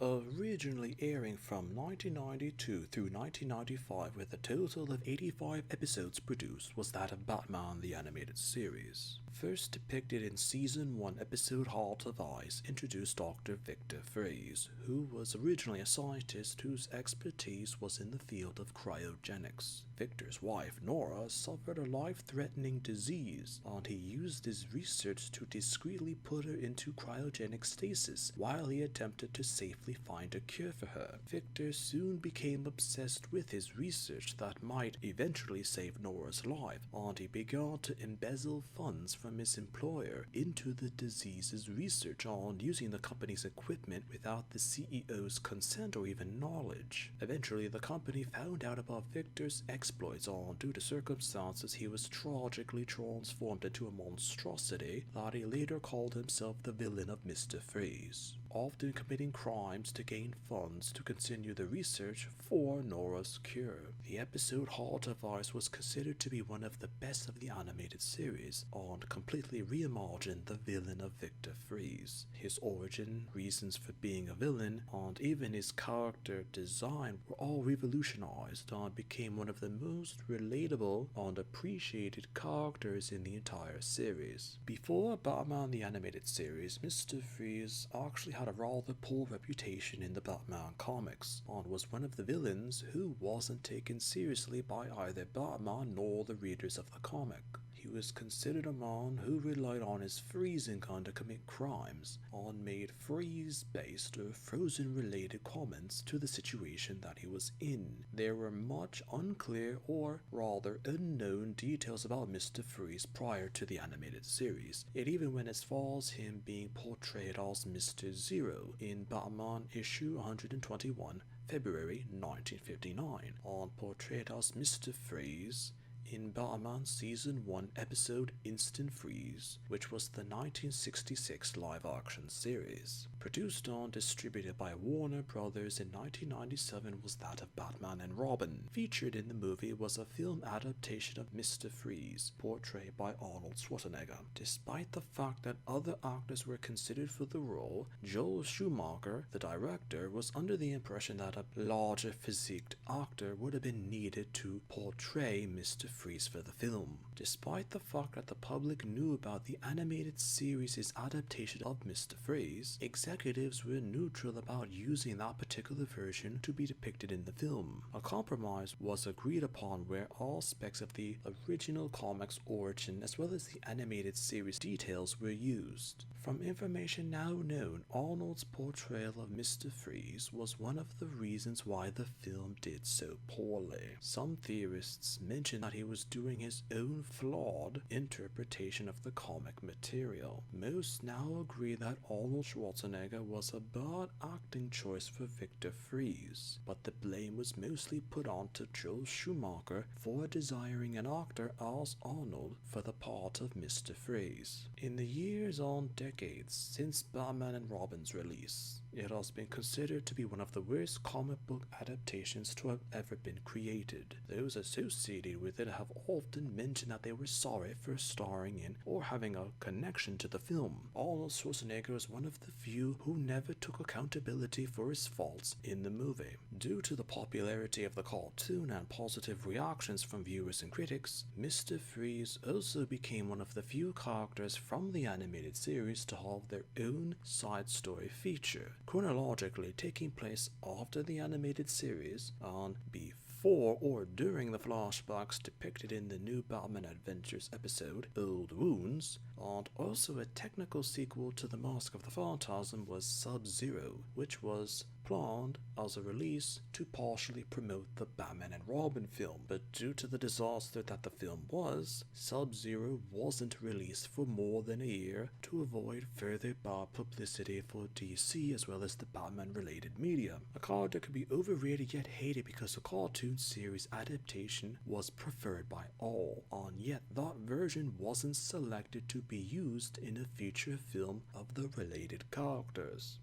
Originally airing from 1992 through 1995 with a total of 85 episodes produced, was that of Batman the Animated Series. First depicted in Season 1 episode Heart of Ice, introduced Dr. Victor Fries, who was originally a scientist whose expertise was in the field of cryogenics. Victor's wife, Nora, suffered a life-threatening disease, and he used his research to discreetly put her into cryogenic stasis while he attempted to safely find a cure for her. Victor soon became obsessed with his research that might eventually save Nora's life, and he began to embezzle funds from his employer into the disease's research on using the company's equipment without the CEO's consent or even knowledge. Eventually, the company found out about Victor's exploits, and due to circumstances, he was tragically transformed into a monstrosity that he later called himself the villain of Mr. Freeze, often committing crimes to gain funds to continue the research for Nora's cure. The episode Heart of Ice was considered to be one of the best of the animated series, and completely reimagined the villain of Victor Freeze. His origin, reasons for being a villain, and even his character design were all revolutionized and became one of the most relatable and appreciated characters in the entire series. Before Batman the Animated Series, Mr. Freeze actually had a rather poor reputation in the Batman comics, and was one of the villains who wasn't taken seriously by either Batman nor the readers of the comic. He was considered a man who relied on his freezing gun to commit crimes, and made freeze-based or frozen-related comments to the situation that he was in. There were much unclear, or rather unknown, details about Mr. Freeze prior to the animated series. It even went as far as him being portrayed as Mr. Zero in Batman issue 121, February 1959, and portrayed as Mr. Freeze in Batman Season 1 episode Instant Freeze, which was the 1966 live-action series. Produced and distributed by Warner Brothers in 1997 was that of Batman and Robin. Featured in the movie was a film adaptation of Mr. Freeze, portrayed by Arnold Schwarzenegger. Despite the fact that other actors were considered for the role, Joel Schumacher, the director, was under the impression that a larger physiqued actor would have been needed to portray Mr. Freeze for the film. Despite the fact that the public knew about the animated series' adaptation of Mr. Freeze, executives were neutral about using that particular version to be depicted in the film. A compromise was agreed upon where all aspects of the original comic's origin as well as the animated series details were used. From information now known, Arnold's portrayal of Mr. Freeze was one of the reasons why the film did so poorly. Some theorists mention that he was doing his own flawed interpretation of the comic material. Most now agree that Arnold Schwarzenegger was a bad acting choice for Victor Freeze, but the blame was mostly put on to Joel Schumacher for desiring an actor as Arnold for the part of Mr. Freeze. In the years and decades since Batman and Robin's release, it has been considered to be one of the worst comic book adaptations to have ever been created. Those associated with it have often mentioned that they were sorry for starring in or having a connection to the film. Arnold Schwarzenegger is one of the few who never took accountability for his faults in the movie. Due to the popularity of the cartoon and positive reactions from viewers and critics, Mr. Freeze also became one of the few characters from the animated series to have their own side story feature, chronologically taking place after the animated series and before or during the flashbacks depicted in the new Batman Adventures episode Old Wounds, and also a technical sequel to The Mask of the Phantasm was Sub-Zero, which was planned as a release to partially promote the Batman and Robin film, but due to the disaster that the film was, Sub-Zero wasn't released for more than a year to avoid further bad publicity for DC as well as the Batman related media. A character could be overrated yet hated because the cartoon series adaptation was preferred by all, and yet that version wasn't selected to be used in a future film of the related characters.